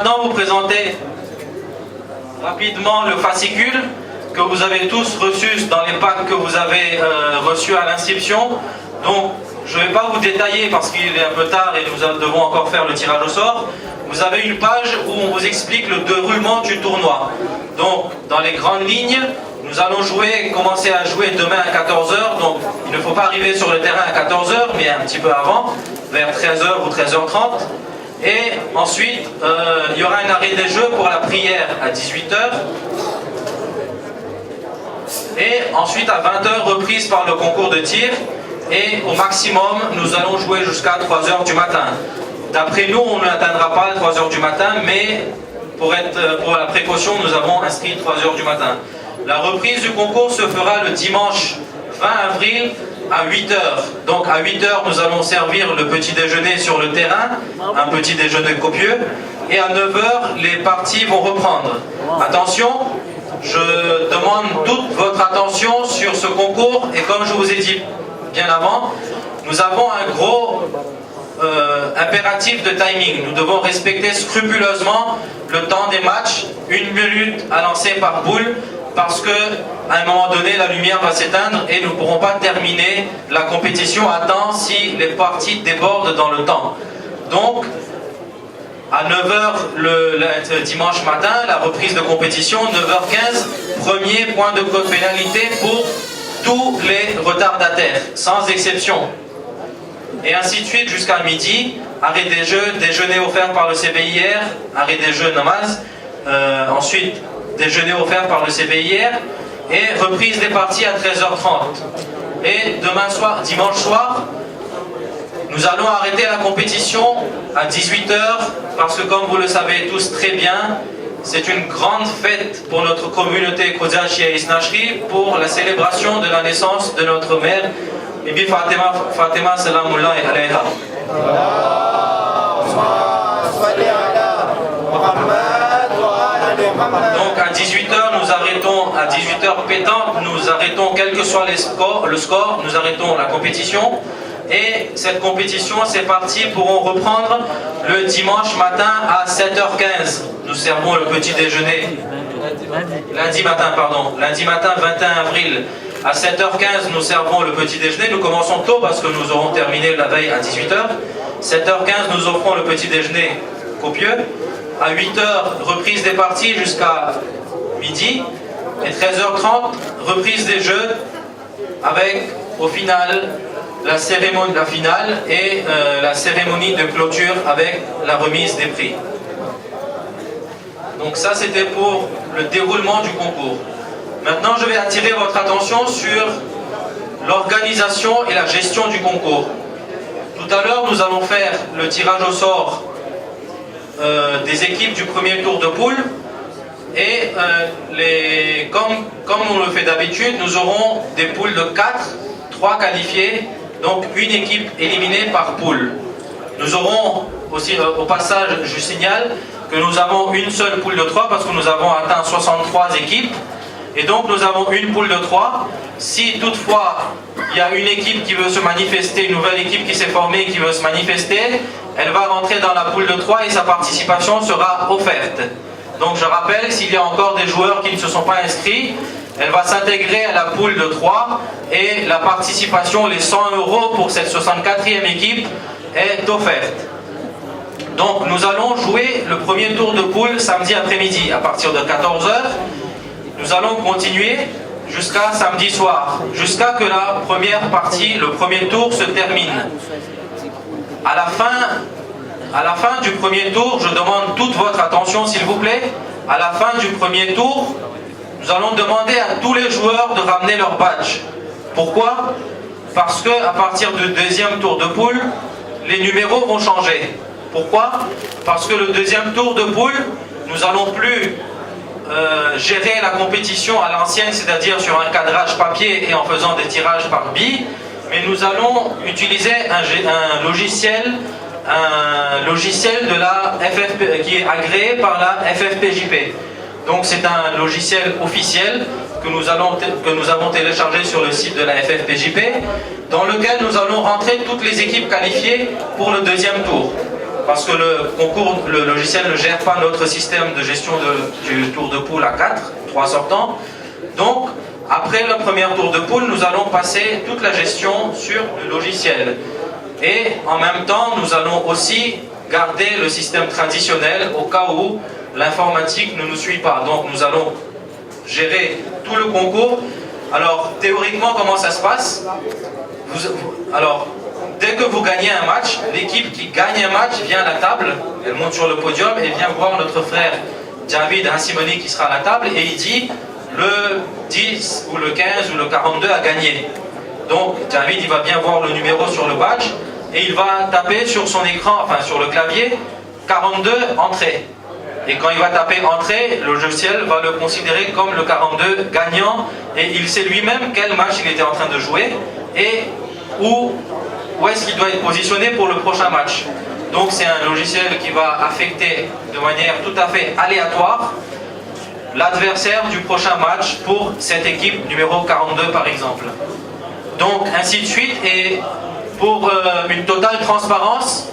maintenant vous présenter rapidement le fascicule que vous avez tous reçu dans les packs que vous avez reçus à l'inscription. Donc, je ne vais pas vous détailler parce qu'il est un peu tard et nous devons encore faire le tirage au sort. Vous avez une page où on vous explique le déroulement du tournoi. Donc, dans les grandes lignes, nous allons commencer à jouer demain à 14 h. Donc, il ne faut pas arriver sur le terrain à 14 h, mais un petit peu avant, vers 13 h ou 13 h 30. Et ensuite, il y aura un arrêt des jeux pour la prière à 18 h. Et ensuite, à 20 h, reprise par le concours de tir. Et au maximum, nous allons jouer jusqu'à 3 h du matin. D'après nous, on n'atteindra pas 3 h du matin, mais pour la précaution, nous avons inscrit 3 h du matin. La reprise du concours se fera le dimanche 20 avril à 8 h. Donc à 8 h, nous allons servir le petit déjeuner sur le terrain, un petit déjeuner copieux. Et à 9 h, les parties vont reprendre. Attention, je demande toute votre attention sur ce concours. Et comme je vous ai dit bien avant, nous avons un gros impératif de timing. Nous devons respecter scrupuleusement le temps des matchs, 1 minute à lancer par boule, parce que à un moment donné la lumière va s'éteindre et nous ne pourrons pas terminer la compétition à temps si les parties débordent dans le temps. Donc à 9 h le dimanche matin, la reprise de compétition, 9 h 15, premier point de pénalité pour tous les retardataires, sans exception. Et ainsi de suite jusqu'à midi, arrêt des jeux, déjeuner offert par le CBIR, arrêt des jeux namaz, ensuite déjeuner offert par le CBIR et reprise des parties à 13 h 30. Et dimanche soir, nous allons arrêter la compétition à 18 h parce que comme vous le savez tous très bien, c'est une grande fête pour notre communauté Khoza Shia Isnachri pour la célébration de la naissance de notre mère, Bibi Fatima Salamullah alayha. Donc à 18 h, nous arrêtons, à 18 h pétant, nous arrêtons quel que soit le score, nous arrêtons la compétition. Et cette compétition, ces parties pourront reprendre le dimanche matin à 7 h 15. Nous servons le petit déjeuner. Lundi matin, 21 avril. À 7 h 15, nous servons le petit déjeuner. Nous commençons tôt parce que nous aurons terminé la veille à 18 h. 7 h 15, nous offrons le petit déjeuner copieux. À 8 h, reprise des parties jusqu'à midi. Et 13 h 30, reprise des jeux avec, au final, la finale et la cérémonie de clôture avec la remise des prix. Donc ça, c'était pour le déroulement du concours. Maintenant, je vais attirer votre attention sur l'organisation et la gestion du concours. Tout à l'heure, nous allons faire le tirage au sort des équipes du premier tour de poule. Et comme on le fait d'habitude, nous aurons des poules de 4, 3 qualifiés, donc une équipe éliminée par poule. Nous aurons aussi, au passage, je signale que nous avons une seule poule de 3 parce que nous avons atteint 63 équipes. Et donc nous avons une poule de 3. Si toutefois il y a une équipe qui veut se manifester, une nouvelle équipe qui s'est formée qui veut se manifester, elle va rentrer dans la poule de 3 et sa participation sera offerte. Donc je rappelle, s'il y a encore des joueurs qui ne se sont pas inscrits, elle va s'intégrer à la poule de 3 et la participation, les 100 € pour cette 64e équipe est offerte. Donc nous allons jouer le premier tour de poule samedi après-midi à partir de 14 h. Nous allons continuer jusqu'à samedi soir, jusqu'à que la première partie, le premier tour se termine. À la fin du premier tour, je demande toute votre attention s'il vous plaît. À la fin du premier tour, nous allons demander à tous les joueurs de ramener leur badge. Pourquoi? Parce qu'à partir du deuxième tour de poule, les numéros vont changer. Pourquoi? Parce que le deuxième tour de poule, nous n'allons plus gérer la compétition à l'ancienne, c'est-à-dire sur un cadrage papier et en faisant des tirages par billes, mais nous allons utiliser un logiciel de la FFP, qui est agréé par la FFPJP. Donc c'est un logiciel officiel que nous avons téléchargé sur le site de la FFPJP, dans lequel nous allons rentrer toutes les équipes qualifiées pour le deuxième tour. parce que le concours, le logiciel ne gère pas notre système de gestion du tour de poule à 4, 3 sortants. Donc, après le premier tour de poule, nous allons passer toute la gestion sur le logiciel. Et en même temps, nous allons aussi garder le système traditionnel au cas où l'informatique ne nous suit pas. Donc, nous allons gérer tout le concours. Alors, théoriquement, comment ça se passe? Alors, dès que vous gagnez un match, l'équipe qui gagne un match vient à la table, elle monte sur le podium et vient voir notre frère David Hassimoni qui sera à la table et il dit le 10 ou le 15 ou le 42 a gagné. Donc David il va bien voir le numéro sur le badge et il va taper sur son écran, enfin sur le clavier 42 entrée. Et quand il va taper entrée, le logiciel va le considérer comme le 42 gagnant et il sait lui-même quel match il était en train de jouer et où est-ce qu'il doit être positionné pour le prochain match. Donc c'est un logiciel qui va affecter de manière tout à fait aléatoire l'adversaire du prochain match pour cette équipe numéro 42 par exemple. Donc ainsi de suite, et pour une totale transparence,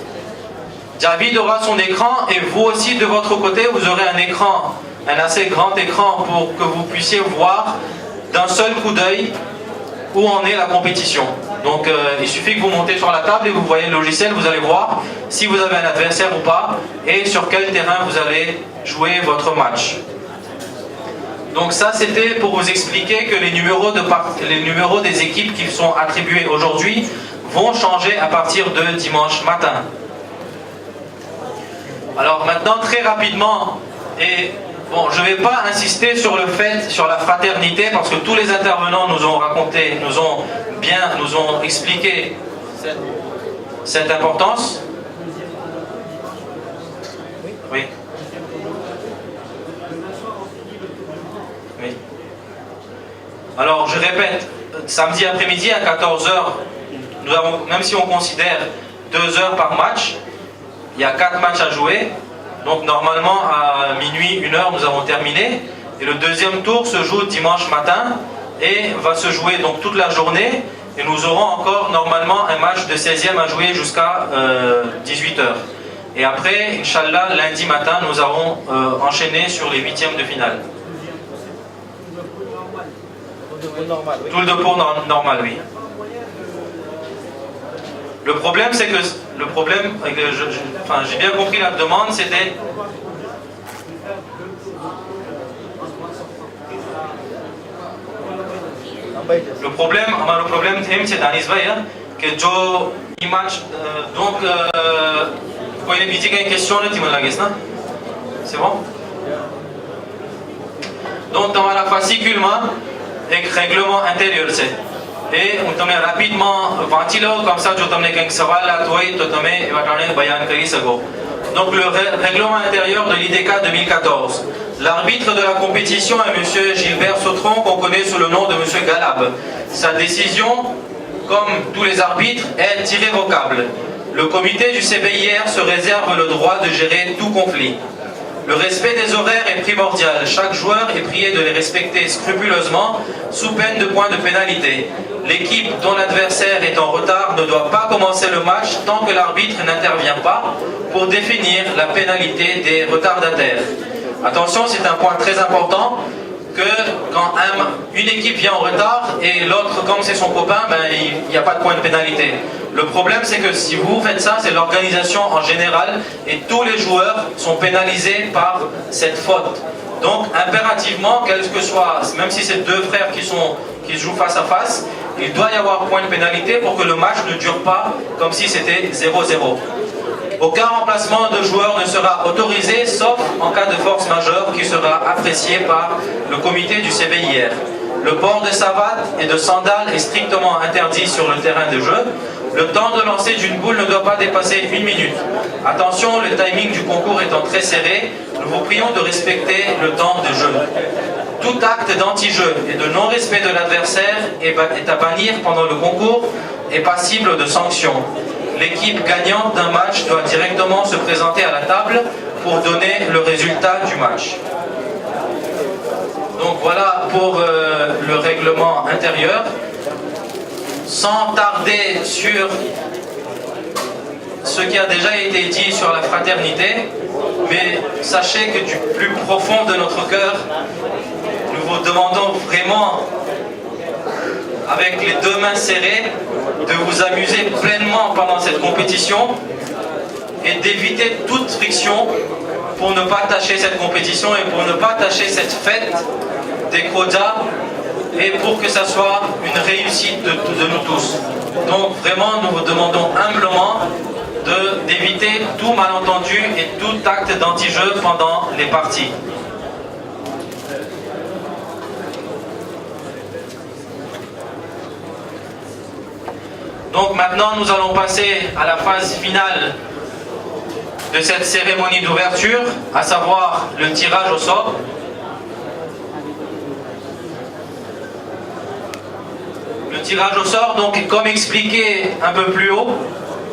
David aura son écran et vous aussi de votre côté vous aurez un écran, un assez grand écran pour que vous puissiez voir d'un seul coup d'œil où en est la compétition. Donc il suffit que vous montez sur la table et vous voyez le logiciel, vous allez voir si vous avez un adversaire ou pas et sur quel terrain vous allez jouer votre match. Donc ça c'était pour vous expliquer que les numéros des équipes qui sont attribués aujourd'hui vont changer à partir de dimanche matin. Alors maintenant très rapidement, et bon, je ne vais pas insister sur le fait, sur la fraternité, parce que tous les intervenants nous ont raconté, nous ont expliqué cette importance. Oui. Oui. Alors, je répète, samedi après-midi à 14 h, nous avons, même si on considère 2 heures par match, il y a 4 matchs à jouer. Donc normalement à minuit, 1 heure, nous avons terminé. Et le deuxième tour se joue dimanche matin et va se jouer donc toute la journée. Et nous aurons encore normalement un match de 16e à jouer jusqu'à 18 h. Et après, Inch'Allah, lundi matin, nous allons enchaîner sur les 8e de finale. Tout le pour normal, oui. Le problème, c'est que j'ai bien compris la demande, c'était le problème, c'est Danis Bhai, que जो match, donc कोई ने बीच में question नहीं थी मुझे ना, c'est bon? Donc dans la fascicule एक règlement intérieur c'est. Et on તમને rapidement વાંચી લો comme ça જો તમને કંઈક સવાલ હોય તો તમે એવા કારણે બયાન કરી શકો. Donc le règlement intérieur de l'IDK 2014. L'arbitre de la compétition est M. Gilbert Sautron, qu'on connaît sous le nom de M. Galab. Sa décision, comme tous les arbitres, est irrévocable. Le comité du CBIR se réserve le droit de gérer tout conflit. Le respect des horaires est primordial. Chaque joueur est prié de les respecter scrupuleusement sous peine de points de pénalité. L'équipe dont l'adversaire est en retard ne doit pas commencer le match tant que l'arbitre n'intervient pas pour définir la pénalité des retardataires. Attention, c'est un point très important que quand une équipe vient en retard et l'autre, comme c'est son copain, il n'y a pas de point de pénalité. Le problème, c'est que si vous faites ça, c'est l'organisation en général et tous les joueurs sont pénalisés par cette faute. Donc, impérativement, quel que soit, même si c'est deux frères qui jouent face à face, il doit y avoir point de pénalité pour que le match ne dure pas comme si c'était 0-0. Aucun remplacement de joueur ne sera autorisé, sauf en cas de force majeure qui sera appréciée par le comité du CBIR. Le port de savates et de sandales est strictement interdit sur le terrain de jeu. Le temps de lancer d'une boule ne doit pas dépasser 1 minute. Attention, le timing du concours étant très serré, nous vous prions de respecter le temps de jeu. Tout acte d'anti-jeu et de non-respect de l'adversaire est à bannir pendant le concours et passible de sanctions. L'équipe gagnante d'un match doit directement se présenter à la table pour donner le résultat du match. Donc voilà pour le règlement intérieur. Sans tarder sur ce qui a déjà été dit sur la fraternité, mais sachez que du plus profond de notre cœur, nous vous demandons vraiment, avec les deux mains serrées, de vous amuser pleinement pendant cette compétition et d'éviter toute friction pour ne pas tâcher cette compétition et pour ne pas tâcher cette fête des quotas et pour que ça soit une réussite de nous tous. Donc vraiment, nous vous demandons humblement d'éviter tout malentendu et tout acte d'anti-jeu pendant les parties. Donc maintenant, nous allons passer à la phase finale de cette cérémonie d'ouverture, à savoir le tirage au sort. Le tirage au sort, donc comme expliqué un peu plus haut,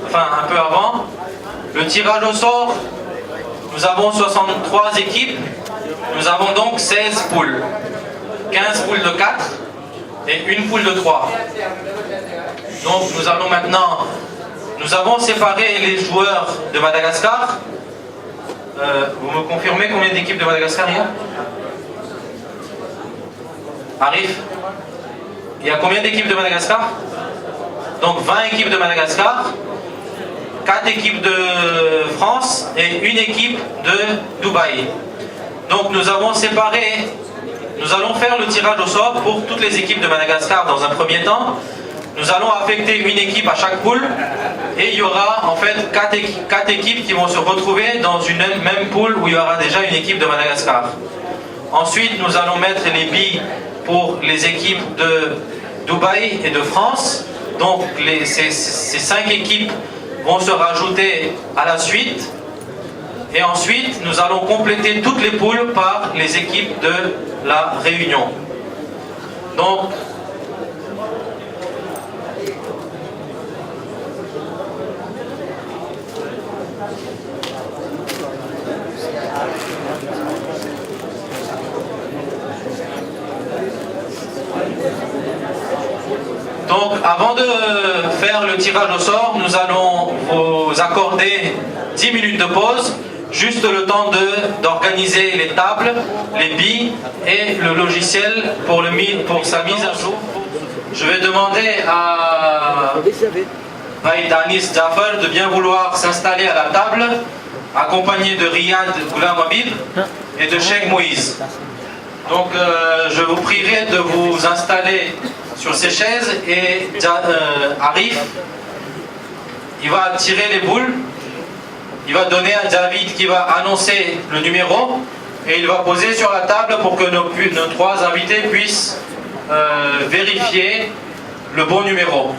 enfin un peu avant, le tirage au sort, nous avons 63 équipes, nous avons donc 16 poules, 15 poules de 4 et une poule de 3. Donc nous allons maintenant, nous avons séparé les joueurs de Madagascar. Vous me confirmez combien d'équipes de Madagascar il y a? Arif? Il y a combien d'équipes de Madagascar? Donc 20 équipes de Madagascar, 4 équipes de France et une équipe de Dubaï. Donc nous avons séparé, nous allons faire le tirage au sort pour toutes les équipes de Madagascar dans un premier temps. Nous allons affecter une équipe à chaque poule et il y aura en fait 4 équipes qui vont se retrouver dans une même poule où il y aura déjà une équipe de Madagascar. Ensuite, nous allons mettre les billes pour les équipes de Dubaï et de France. Donc ces 5 équipes vont se rajouter à la suite. Et ensuite, nous allons compléter toutes les poules par les équipes de la Réunion. Donc, avant de faire le tirage au sort, nous allons vous accorder 10 minutes de pause, juste le temps d'organiser les tables, les billes et le logiciel pour sa mise à jour. Je vais demander à Danis Jafar de bien vouloir s'installer à la table, accompagné de Riyad Goulam Habib et de Cheikh Moïse. Donc je vous prierai de vous installer sur ces chaises et Arif, il va tirer les boules, il va donner à David qui va annoncer le numéro et il va poser sur la table pour que nos 3 invités puissent vérifier le bon numéro.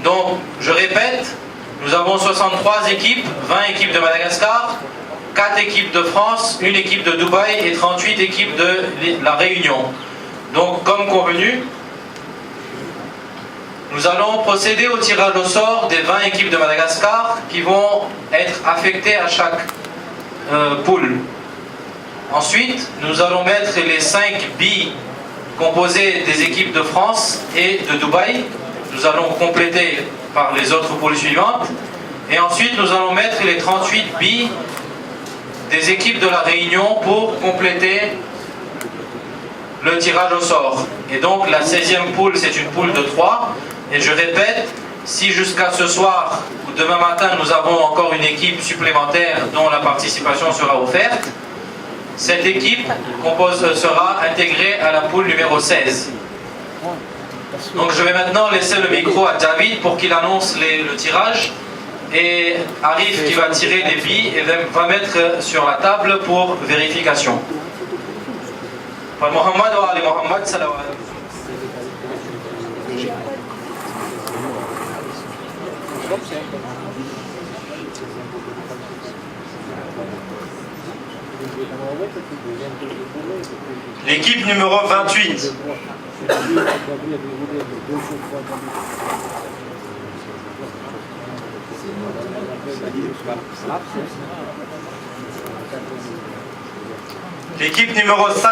Donc je répète, nous avons 63 équipes, 20 équipes de Madagascar, 4 équipes de France, une équipe de Dubaï et 38 équipes de la Réunion. Donc comme convenu, nous allons procéder au tirage au sort des 20 équipes de Madagascar qui vont être affectées à chaque poule. Ensuite, nous allons mettre les 5 billes composées des équipes de France et de Dubaï. Nous allons compléter par les autres poules suivantes. Et ensuite, nous allons mettre les 38 billes des équipes de la Réunion pour compléter le tirage au sort. Et donc, la 16e poule, c'est une poule de 3. Et je répète, si jusqu'à ce soir ou demain matin nous avons encore une équipe supplémentaire dont la participation sera offerte, cette équipe sera intégrée à la poule numéro 16. Donc je vais maintenant laisser le micro à David pour qu'il annonce le tirage et Arif qui va tirer les billes et va mettre sur la table pour vérification. Par Mohammed wa Ali Mohammed, salam alaikum. L'équipe numéro 28. L'équipe numéro 5.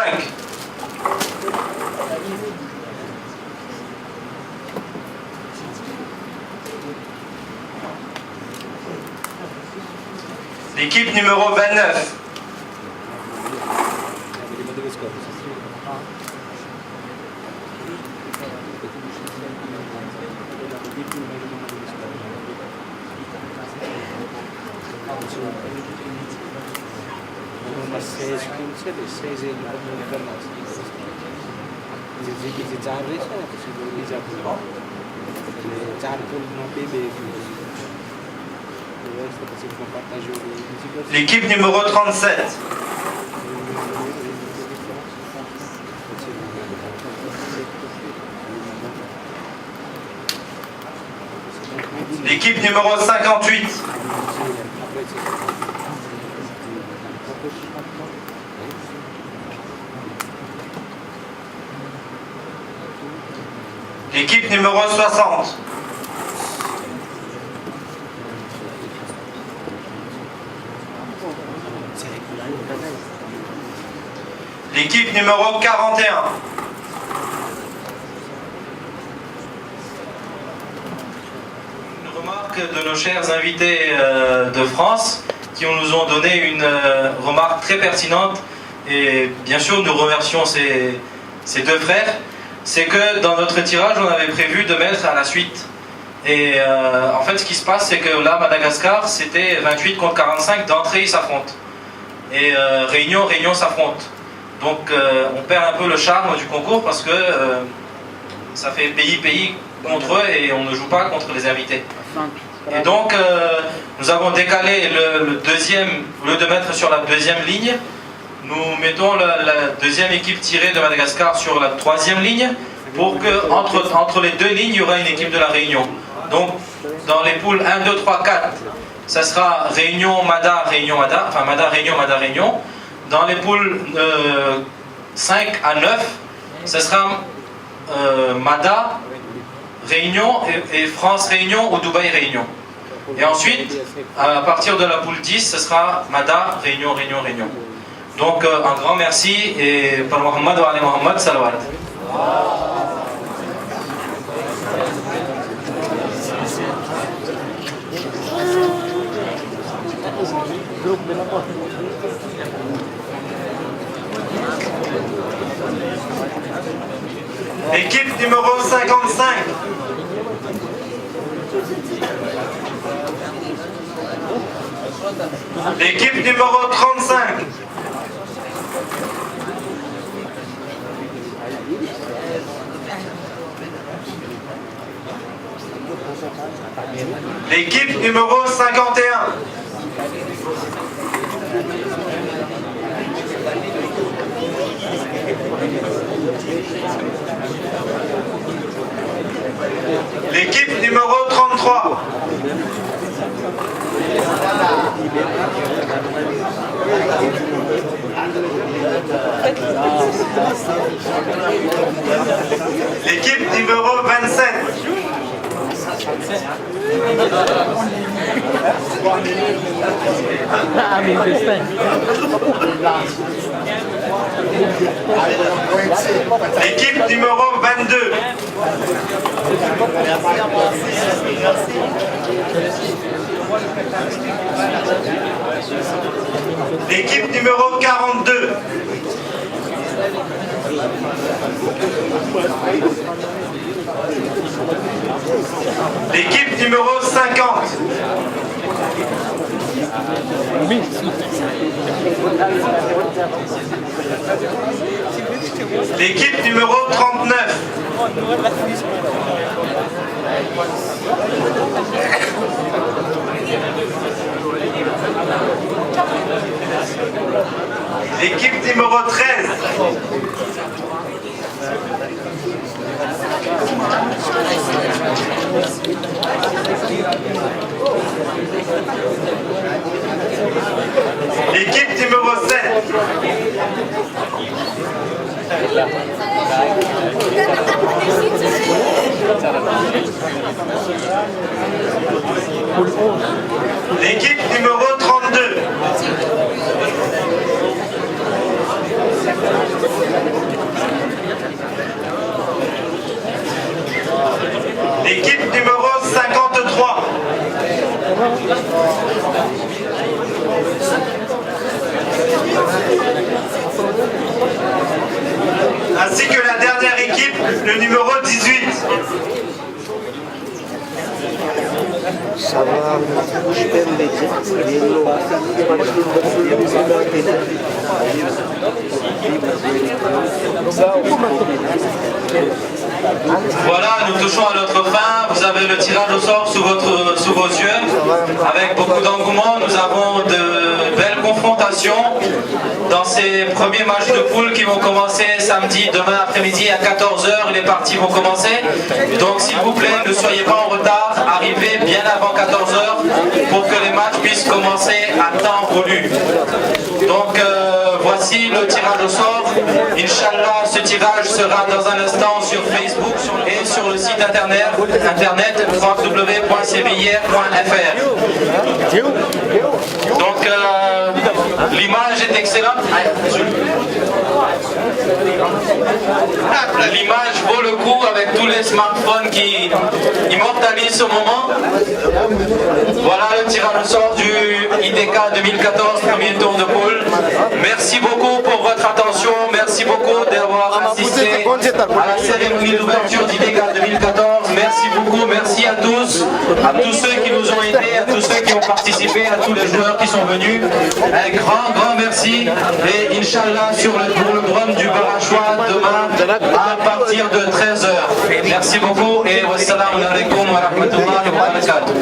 L'équipe numéro 29. L'équipe numéro 37. L'équipe numéro 58. L'équipe numéro 60. L'équipe numéro 41. Une remarque de nos chers invités de France qui nous ont donné une remarque très pertinente et bien sûr nous remercions ces deux frères. C'est que dans notre tirage on avait prévu de mettre à la suite et en fait ce qui se passe c'est que là Madagascar c'était 28 contre 45, d'entrée ils s'affrontent et Réunion s'affronte. Donc on perd un peu le charme du concours parce que ça fait pays contre eux et on ne joue pas contre les invités. Et donc nous avons décalé le deuxième, au lieu de mettre sur la deuxième ligne, nous mettons la deuxième équipe tirée de Madagascar sur la troisième ligne pour que entre les deux lignes il y aura une équipe de la Réunion. Donc dans les poules 1, 2, 3, 4, ça sera Réunion, Mada, enfin Mada, Réunion. Dans les poules 5 à 9, ce sera Mada, Réunion et France Réunion ou Dubaï Réunion. Et ensuite, à partir de la poule 10, ce sera Mada, Réunion. Donc un grand merci et par Mohamed wa Ali Mohamed, salawat. L'équipe numéro 55. L'équipe numéro 35. L'équipe numéro 51. L'équipe numéro 33. L'équipe numéro 27. L'équipe numéro 22. L'équipe numéro 42. L'équipe numéro 50. L'équipe numéro 39. L'équipe numéro 13. L'équipe numéro 7. L'équipe numéro 32. L'équipe numéro 53. numéro 18. Voilà, nous touchons à notre fin. Vous avez le tirage au sort sous vos yeux. Avec beaucoup d'engouement, nous avons de belles confrontations dans ces premiers matchs de poule qui vont commencer samedi, demain après-midi à 14 h. Les parties vont commencer. Donc s'il vous plaît, ne soyez pas en retard. Arrivez bien avant 14 h pour que les matchs puissent commencer à temps voulu. Donc voici le tirage au sort. Inch'Allah, ce tirage sera dans un instant sur Facebook et sur le site internet www.cbir.fr. Donc l'image est excellente. L'image vaut le coup avec tous les smartphones qui immortalisent ce moment. Voilà le tirage au sort du IDK 2014, premier tour de poule. Merci beaucoup pour votre attention. Merci beaucoup d'avoir assisté à la cérémonie d'ouverture d'IDK 2014. Merci beaucoup, merci à tous ceux qui nous ont aidés, à tous ceux qui ont participé, à tous les joueurs qui sont venus. Un grand merci. Et Inch'Allah sur le drum du Barachois demain à partir de 13 h. Merci beaucoup et wassalamu alaikum wa rahmatullahi wa barakatuh.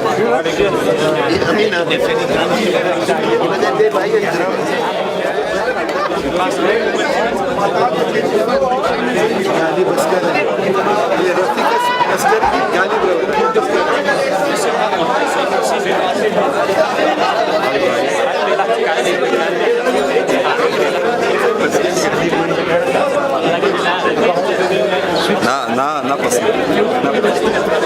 Na, pastor.